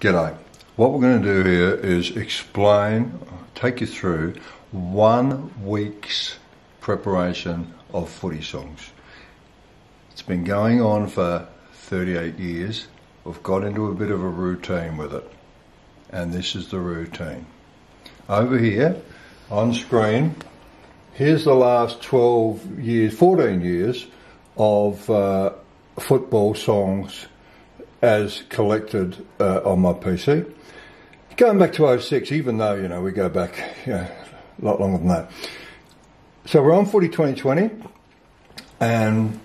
G'day. What we're going to do here is take you through 1 week's preparation of footy songs. It's been going on for 38 years. We've got into a bit of a routine with it, and this is the routine. Over here on screen, here's the last 12 years, 14 years of football songs as collected on my PC. Going back to 06, even though, you know, we go back a lot longer than that. So we're on Footy 2020, and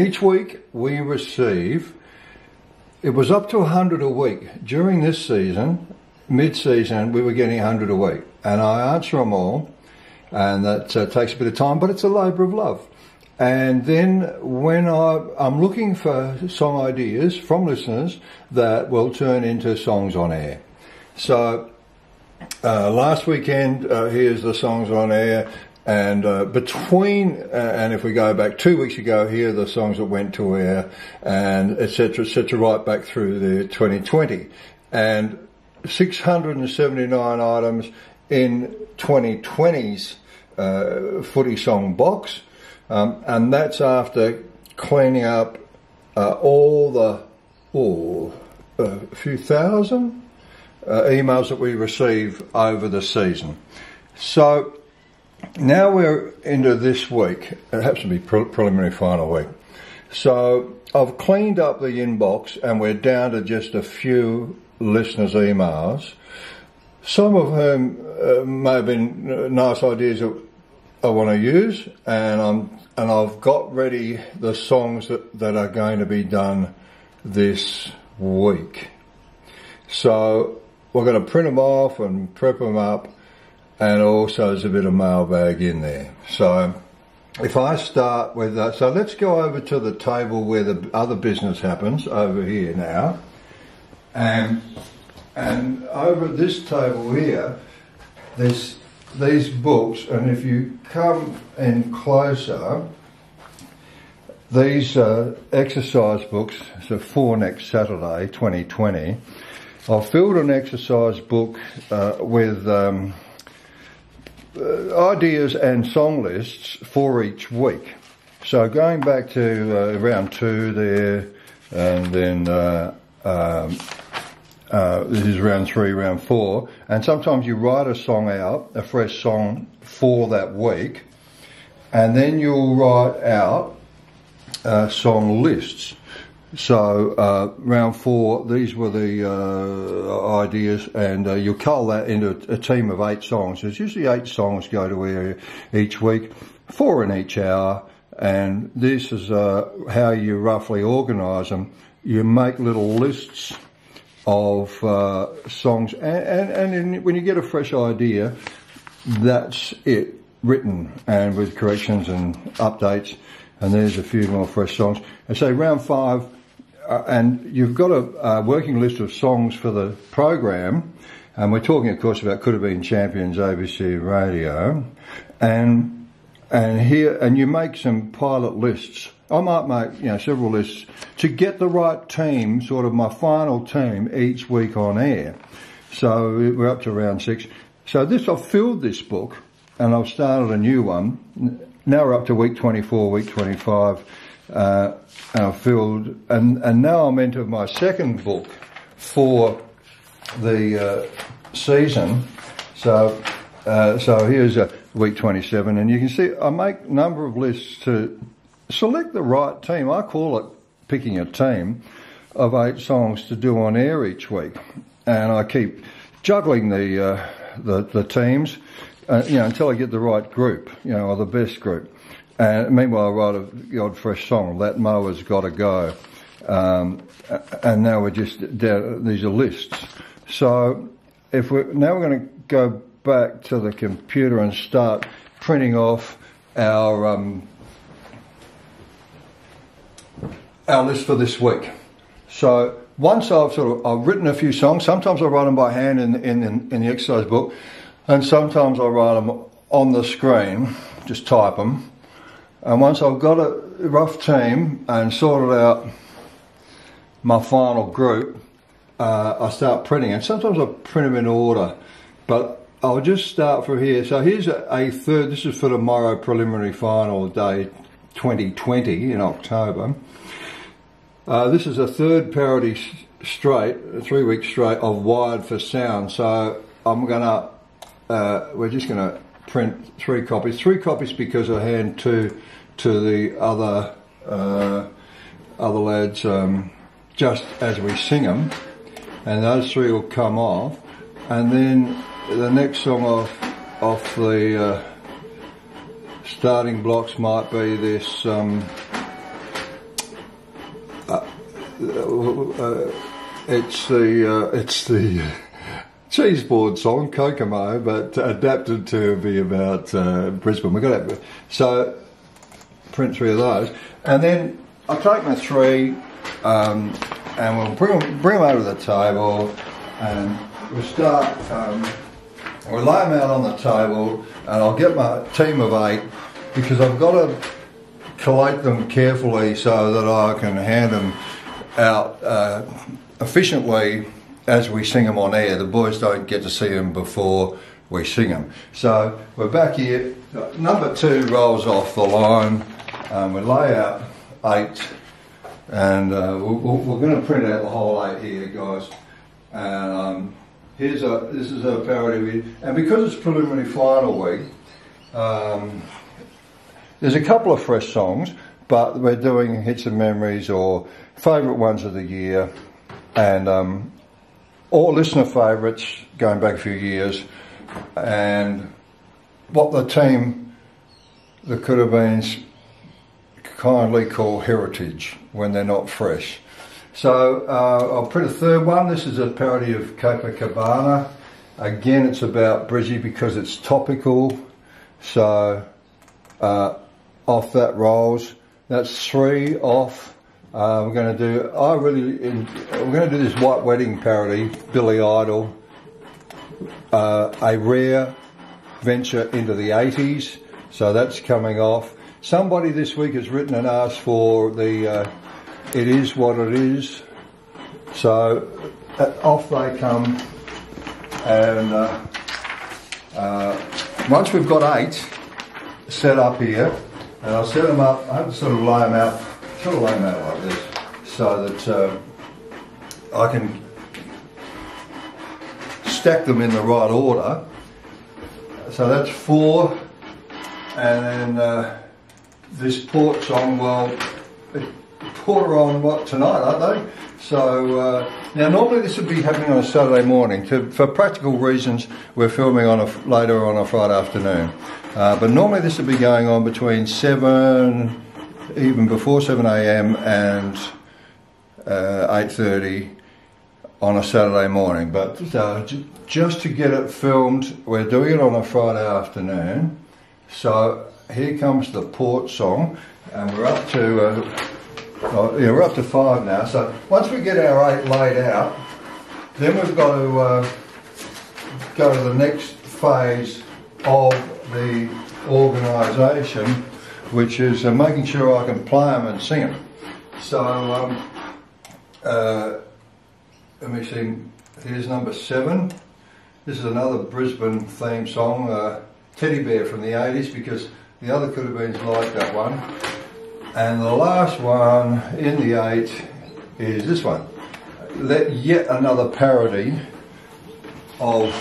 each week we receive, it was up to 100 a week. During this season, mid-season, we were getting 100 a week. And I answer them all, and that takes a bit of time, but it's a labour of love. And then when I'm looking for song ideas from listeners that will turn into songs on air. So last weekend, here's the songs on air, and and if we go back 2 weeks ago, here are the songs that went to air, and etc., right back through the 2020. And 679 items in 2020's footy song box. And that's after cleaning up a few thousand emails that we receive over the season. So now we're into this week. It happens to be preliminary final week. So I've cleaned up the inbox, and we're down to just a few listeners' emails, some of whom may have been nice ideas that I want to use, and I've got ready the songs that are going to be done this week. So we're going to print them off and prep them up, and also there's a bit of mailbag in there. So if I start with that, so let's go over to the table where the other business happens over here now, and over at this table here, there's these books, and if you come in closer, these exercise books, so for next Saturday 2020, I've filled an exercise book with ideas and song lists for each week. So going back to round 2 there, and then this is round 3, round 4, and sometimes you write a song out, a fresh song for that week, and then you'll write out song lists. So round 4, these were the ideas, and you'll cull that into a team of 8 songs. There's usually 8 songs go to air each week, 4 in each hour, and this is how you roughly organise them. You make little lists of songs, and when you get a fresh idea, that's it, written and with corrections and updates, and there's a few more fresh songs. And so round 5, and you've got a working list of songs for the program, and we're talking of course about Coodabeen Champions, ABC Radio, and you make some pilot lists. I might make, several lists to get the right team, sort of my final team, each week on air. So we're up to round 6. So I've filled this book, and I've started a new one. Now we're up to week 24, week 25, and I've filled, and now I'm into my second book for the season. So here's week 27, and you can see I make a number of lists to select the right team. I call it picking a team of 8 songs to do on air each week, and I keep juggling the teams, until I get the right group, or the best group. And meanwhile, I write the odd fresh song. That mower's got to go, and now we're just down. These are lists. So we're going to go back to the computer and start printing off our list for this week. So once I've written a few songs, sometimes I write them by hand in the exercise book, and sometimes I write them on the screen, just type them. And once I've got a rough team and sorted out my final group, I start printing, and sometimes I print them in order, but I'll just start from here. So here's a third, this is for tomorrow, preliminary final day 2020 in October. This is a third parody straight, 3 weeks straight of Wired for Sound. So I'm gonna, we're just gonna print 3 copies. 3 copies because I hand two to the other lads just as we sing them, and those 3 will come off, and then the next song off the starting blocks might be this it's the cheese board song, Kokomo, but adapted to be about Brisbane. We've got that. So print 3 of those, and then I'll take my 3 and we'll bring them over to the table, and we'll start, we'll lay them out on the table, and I'll get my team of 8, because I've got to collate them carefully so that I can hand them out efficiently as we sing them on air. The boys don't get to see them before we sing them. So we're back here, number 2 rolls off the line, we lay out 8, and we're going to print out the whole 8 here, guys. And this is a parody, and because it's preliminary final week, there's a couple of fresh songs, but we're doing hits and memories or favourite ones of the year, and all listener favourites going back a few years, and what the team, the Coodabeens, kindly call heritage when they're not fresh. So I'll print a third one. This is a parody of Copacabana. Again, it's about Brizzy because it's topical. So off that rolls. That's 3 off. We're going to do. We're going to do this White Wedding parody, Billy Idol, a rare venture into the 80s. So that's coming off. Somebody this week has written and asked for the It Is What It Is. So off they come, and once we've got 8 set up here, and I'll set them up, I have to sort of lay them out like this, so that I can stack them in the right order. So that's 4, and then this port song, well, port are on what, tonight, aren't they? So now normally this would be happening on a Saturday morning. For practical reasons, we're filming later on a Friday afternoon. But normally this would be going on between 7, even before 7 AM and 8:30 on a Saturday morning. But just to get it filmed, we're doing it on a Friday afternoon. So here comes the port song, and we're up to we're up to 5 now. So once we get our 8 laid out, then we've got to go to the next phase of the organisation, which is making sure I can play them and sing them. So let me see, here's number 7. This is another Brisbane theme song, Teddy Bear from the 80s, because the other Coodabeens like that one. And the last one in the 8 is this one, yet another parody of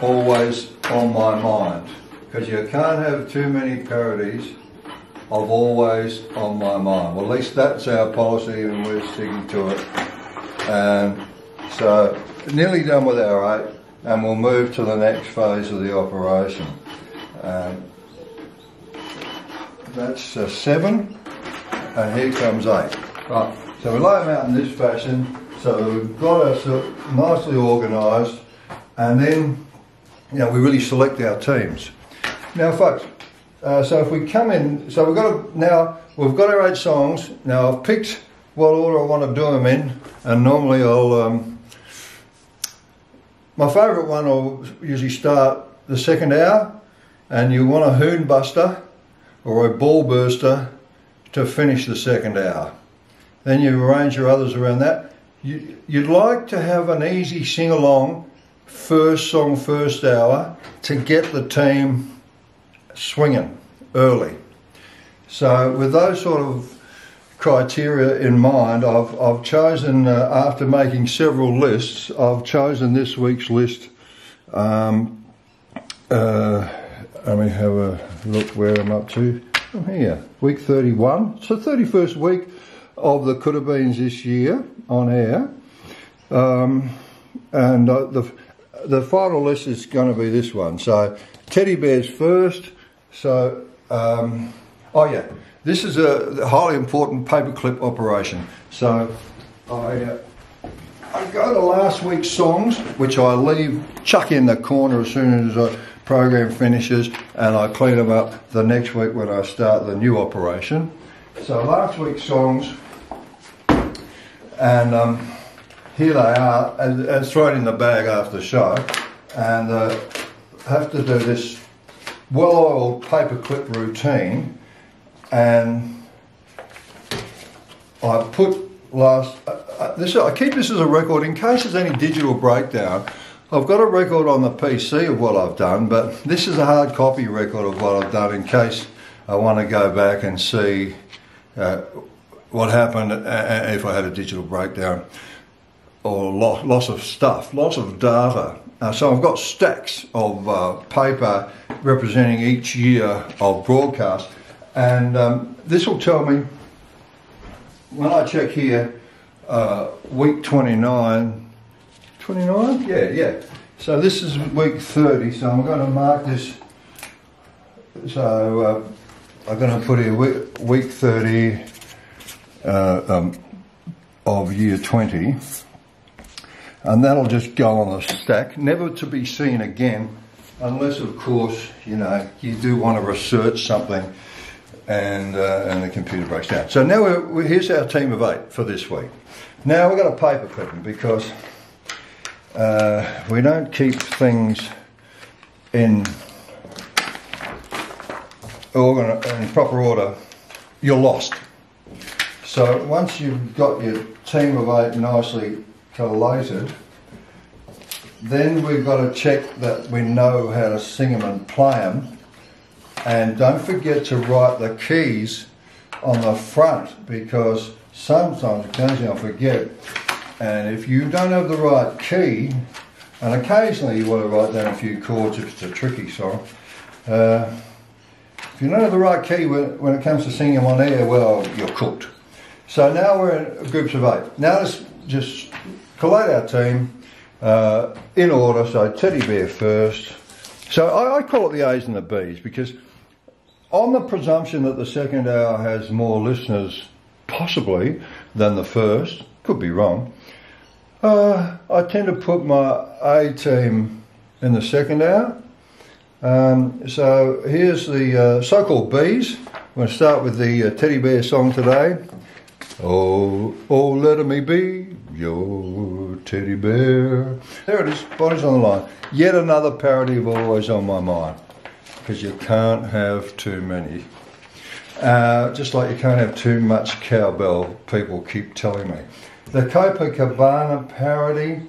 Always on My Mind, because you can't have too many parodies of Always on My Mind. Well, at least that's our policy, and we're sticking to it. And so nearly done with our 8, and we'll move to the next phase of the operation. That's 7, and here comes 8. Right, so we lay them out in this fashion, so we've got us nicely organised, and then we really select our teams. Now folks, so if we come in, so we've got our 8 songs. Now I've picked what order I want to do them in, and normally I'll, my favourite one will usually start the second hour, and you want a hoon buster or a ball burster to finish the second hour. then you arrange your others around that. You'd like to have an easy sing-along, first song, first hour, to get the team swinging early. So with those sort of criteria in mind, I've chosen, after making several lists, I've chosen this week's list. Let me have a look where I'm up to. I'm here, week 31. It's the 31st week of the Coodabeens this year on air. And the final list is going to be this one. So teddy bears first. So, oh yeah, this is a highly important paperclip operation. So I go to last week's songs, which I chuck in the corner as soon as the program finishes, and I clean them up the next week when I start the new operation. So last week's songs, and here they are, and it's thrown in the bag after the show, and have to do this well-oiled paperclip routine, and I put I keep this as a record in case there's any digital breakdown. I've got a record on the PC of what I've done, but this is a hard copy record of what I've done in case I want to go back and see what happened if I had a digital breakdown or loss of stuff, loss of data. So I've got stacks of paper representing each year of broadcast, and this will tell me, when I check here, week 29, 29? Yeah. So this is week 30, so I'm going to mark this. So I'm going to put here week 30 of year 20. And that'll just go on the stack, never to be seen again, unless of course, you know, you do want to research something and the computer breaks down. So now here's our team of 8 for this week. Now we've got a paper clipping because we don't keep things in proper order. You're lost. So once you've got your team of 8 nicely collated, then we've got to check that we know how to sing them and play them. And don't forget to write the keys on the front, because sometimes, occasionally I forget, and if you don't have the right key, and occasionally you want to write down a few chords if it's a tricky song, if you don't have the right key when it comes to singing on air, well, you're cooked. So now we're in groups of 8. Now let's just collate our team in order. So teddy bear first. So I call it the A's and the B's, because on the presumption that the second hour has more listeners possibly than the first, could be wrong, I tend to put my A team in the second hour. So here's the so-called B's. We're going to start with the teddy bear song today. Oh, let me be your teddy bear. There it is, Body's on the line. Yet another parody of Always on My Mind, because you can't have too many. Just like you can't have too much cowbell, people keep telling me. The Copacabana parody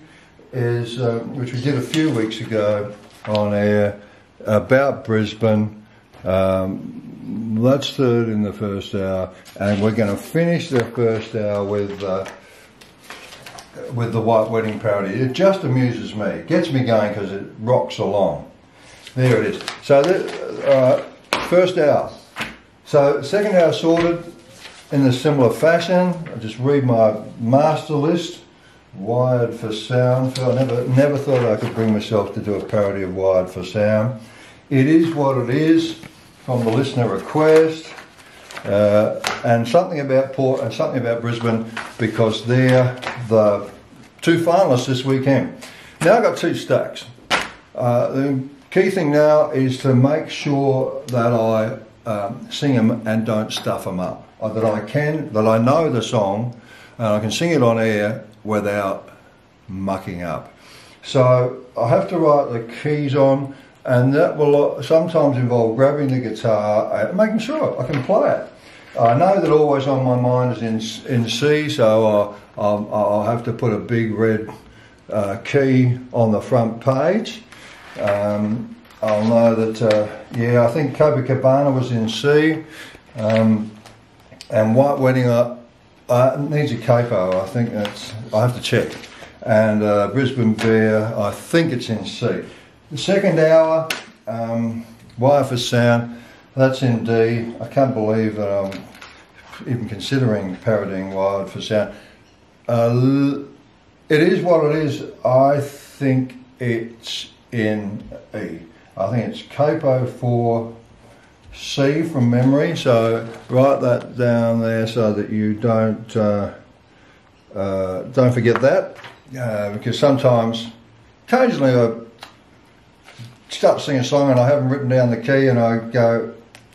is, which we did a few weeks ago on air, about Brisbane. That's third in the first hour, and we're going to finish the first hour with the White Wedding parody. It just amuses me. It gets me going because it rocks along. There it is. So, first hour. So, second hour sorted in a similar fashion. I just read my master list. Wired for Sound. I never thought I could bring myself to do a parody of Wired for Sound. It is what it is, from the listener request, and something about Port and something about Brisbane, because they're the 2 finalists this weekend. Now I've got 2 stacks. The key thing now is to make sure that I sing them and don't stuff them up. That I know the song and I can sing it on air without mucking up. So I have to write the keys on, and that will sometimes involve grabbing the guitar and making sure I can play it. I know that Always on My Mind is in C, so I'll have to put a big red key on the front page. I'll know that, yeah, I think Copacabana was in C, and White Wedding needs a capo. I think I have to check. And Brisbane Bear, I think it's in C. The second hour, Wire for Sound, that's in D. I can't believe that I'm even considering parodying Wired for Sound. It is what it is. I think it's in E. I think it's capo for C from memory, so write that down there so that you don't forget that, because occasionally I start to sing a song and I haven't written down the key and I go,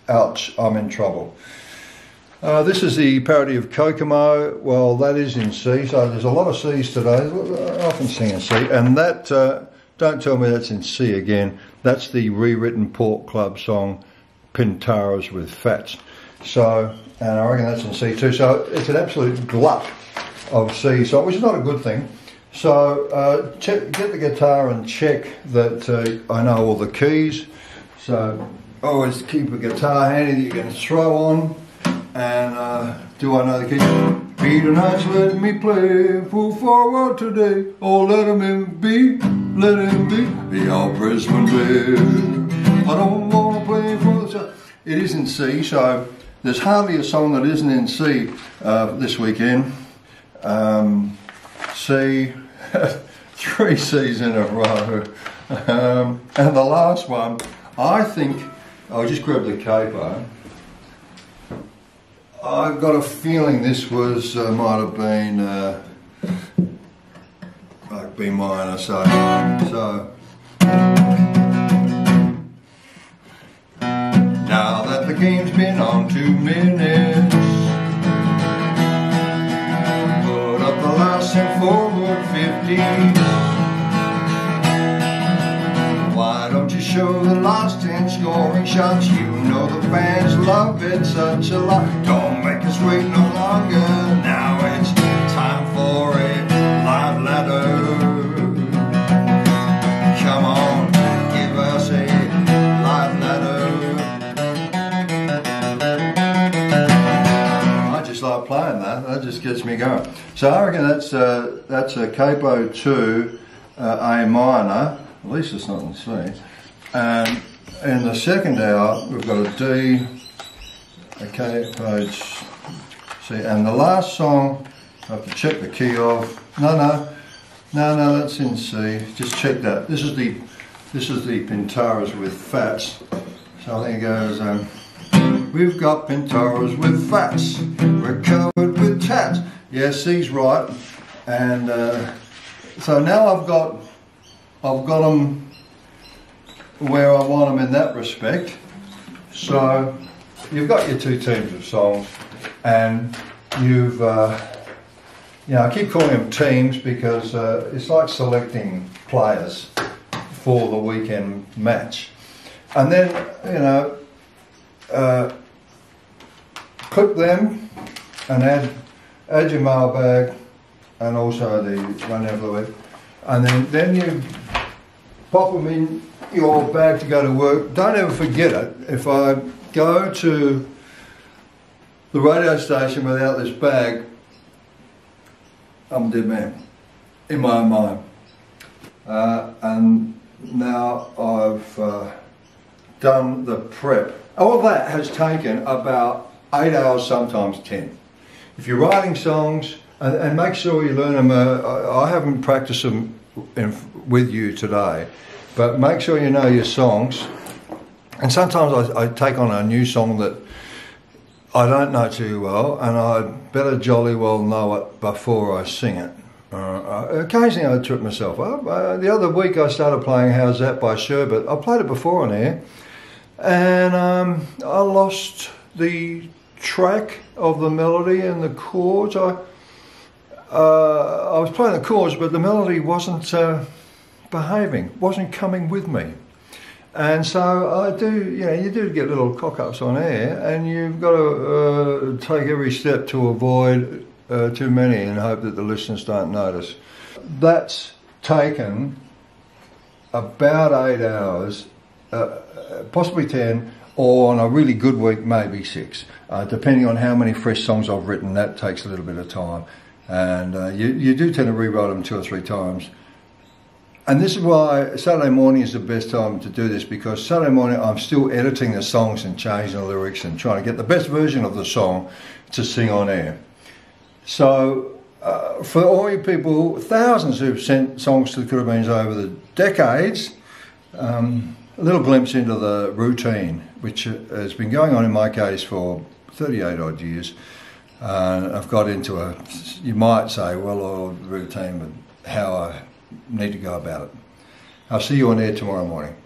ouch, I'm in trouble. This is the parody of Kokomo. Well, that is in C, so there's a lot of C's today. I often sing in C, and that, don't tell me that's in C again. That's the rewritten Port Club song, Pintaras with Fats. So, and I reckon that's in C too. So it's an absolute glut of C songs, which is not a good thing. So get the guitar and check that I know all the keys. So always keep a guitar handy that you can throw on. And do I know the keys? Peter Knights, let me play full forward today. Oh, let him be, the old Brisbane Bear. I don't want to play for the... It is in C, so there's hardly a song that isn't in C this weekend. C, 3 C's in a row. And the last one, I think, I'll just grab the capo. I've got a feeling this was, might have been like B minor, so. Now that the game's been on 2 minutes, put up the last and forward 50s. Why don't you show the last 10 scoring shots? You know the fans love it such a lot. Don't make us wait no longer. Now it's time for a live ladder. Come on, give us a live ladder. I just like playing that. That just gets me going. So I reckon that's a capo 2, A minor. At least it's not in C. And in the second hour, we've got a D, a capo C, and the last song, I have to check the key off. No, that's in C. Just check that. This is the Pintaras with Fats. So I think it goes, we've got Pintaras with Fats. We're covered with tats. Yeah, C's right. And so now I've got them where I want them in that respect. So you've got your 2 teams of songs, and you've, you know, I keep calling them teams because it's like selecting players for the weekend match. And then, you know, clip them and add your mailbag and also the run envelope, and then you pop them in your bag to go to work. Don't ever forget it. If I go to the radio station without this bag, I'm a dead man in my own mind. And now I've done the prep. All that has taken about 8 hours, sometimes 10. If you're writing songs, and make sure you learn them. I haven't practiced them with you today, but make sure you know your songs. And sometimes I take on a new song that I don't know too well, and I better jolly well know it before I sing it. Occasionally I trip myself up. The other week I started playing How's That by Sherbet. I played it before on air, and I lost the track of the melody and the chords. I was playing the chords, but the melody wasn't behaving, wasn't coming with me. And so I do, you do get little cock-ups on air, and you've got to take every step to avoid too many and hope that the listeners don't notice. That's taken about 8 hours, possibly 10, or on a really good week, maybe 6. Depending on how many fresh songs I've written, that takes a little bit of time. And you do tend to rewrite them 2 or 3 times. And this is why Saturday morning is the best time to do this, because Saturday morning I'm still editing the songs and changing the lyrics and trying to get the best version of the song to sing on air. So for all you people, thousands who've sent songs to the Coodabeens over the decades, a little glimpse into the routine, which has been going on in my case for 38 odd years. I've got into you might say, well-oiled routine with how I need to go about it. I'll see you on air tomorrow morning.